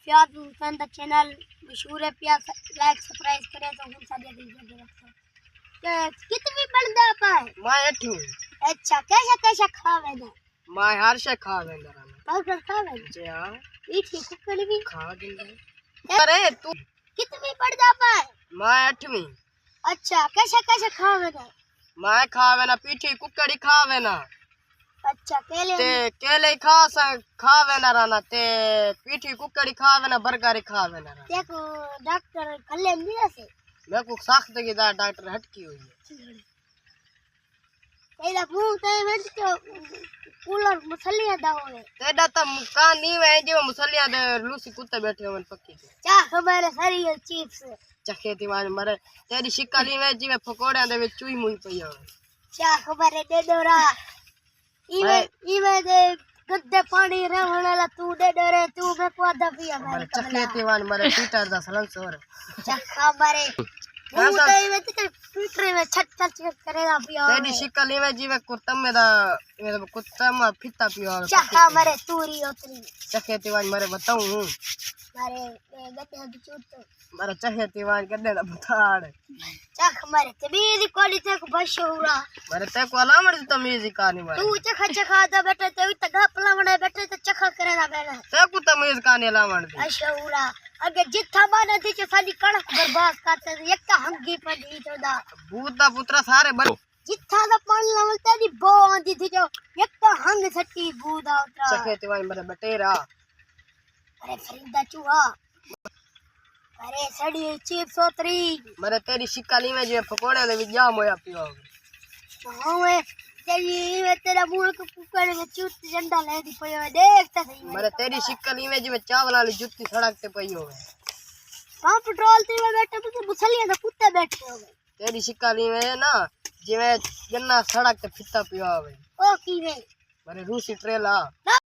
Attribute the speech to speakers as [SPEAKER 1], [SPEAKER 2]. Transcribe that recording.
[SPEAKER 1] प्यार का चैनल मशहूर है प्यार लाइक सब्सक्राइब करें तो हम सब दिल कितनी बंदा पाए
[SPEAKER 2] मैं 8वीं।
[SPEAKER 1] अच्छा कैसे कैसे खावे ना
[SPEAKER 2] मैं हर शे खावे ना
[SPEAKER 1] पाउडर खावे
[SPEAKER 2] जी हां
[SPEAKER 1] ईठी कुकड़ी भी
[SPEAKER 2] खा गई। अरे तू
[SPEAKER 1] कितनी बंदा पाए
[SPEAKER 2] मैं 8वीं।
[SPEAKER 1] अच्छा कैसे कैसे खावे ना
[SPEAKER 2] मैं खावे ना पीठी कुकड़ी खावे ना
[SPEAKER 1] अच्छा केले
[SPEAKER 2] ते केले खावे ना राना ते पीठी कुकड़ी खावे ना बर्गर खावे ना
[SPEAKER 1] देखो डॉक्टर कल्ले मिले से
[SPEAKER 2] मैं को सख्त की डॉक्टर हटकी हुई है
[SPEAKER 1] तेरा मुंह ते में तो कूलर मसलिया दावे
[SPEAKER 2] तेरा तो कान नहीं है जो मुसलिया दे लूसी कुत्ते बैठे हो पक्की
[SPEAKER 1] क्या खबर है सारी चिप्स
[SPEAKER 2] चखे दीवान मरे तेरी शिकाली में जी में पकोड़े दे विच चूई मुई पई हो
[SPEAKER 1] क्या खबर है दे दोरा इवे दे गद्दे पानी रहणला तू दे डरे तू में को आधा पिया
[SPEAKER 2] मरे चखे दीवान मरे पीटर दा सलंसर
[SPEAKER 1] क्या खबर है तू तो इवे ते पीटर में छट छट करेगा पिया
[SPEAKER 2] तेरी शिकाली में जी में कुत्तम में दा कुत्तम फिता पियो
[SPEAKER 1] क्या खबर है तूरी उतरी
[SPEAKER 2] चखे दीवान मरे बताऊं
[SPEAKER 1] मारे गते बिचूत
[SPEAKER 2] मरे चखे दीवान कदे दा बताड़
[SPEAKER 1] चख मारे तमीज कोली ते को बशौरा
[SPEAKER 2] मरे ते को अलामड़ तमीज कानी मारे
[SPEAKER 1] तू चखा चखा दा बैठे ते त गपला मने बैठे ते चखा करेना बेना
[SPEAKER 2] ते को तमीज कानी अलामड़ दी
[SPEAKER 1] बशौरा अगे जिथा माने दी साडी कणक बर्बाद करते एक ता हंगी पड़ी तोदा
[SPEAKER 2] भूत दा पुत्रा सारे बन
[SPEAKER 1] जिथा दा पानी लवलते दी बो आंदी थी जो एक ता हंग सट्टी बूदा उतरा
[SPEAKER 2] चखे दीवान मरे बटेरा
[SPEAKER 1] अरे फरीदा चूहा अरे सड़ी चिप्स उतरी
[SPEAKER 2] मरे तेरी शिकाली में जो पकोड़े दे जाम होया पियो
[SPEAKER 1] ओए तेरी वे तेरा मूल को कुकर में चूत झंडा ले दी पयो देखता सही
[SPEAKER 2] मरे तेरी शिकाली में जो चावल वाली जुत्ती सड़क ते पई हो
[SPEAKER 1] हां पेट्रोल ते में बैठे तो मुसलिया दा कुत्ते बैठे हो
[SPEAKER 2] तेरी शिकाली में ना जिवे गन्ना सड़क ते फिता पियो
[SPEAKER 1] ओ की वे
[SPEAKER 2] मरे रूसी ट्रेला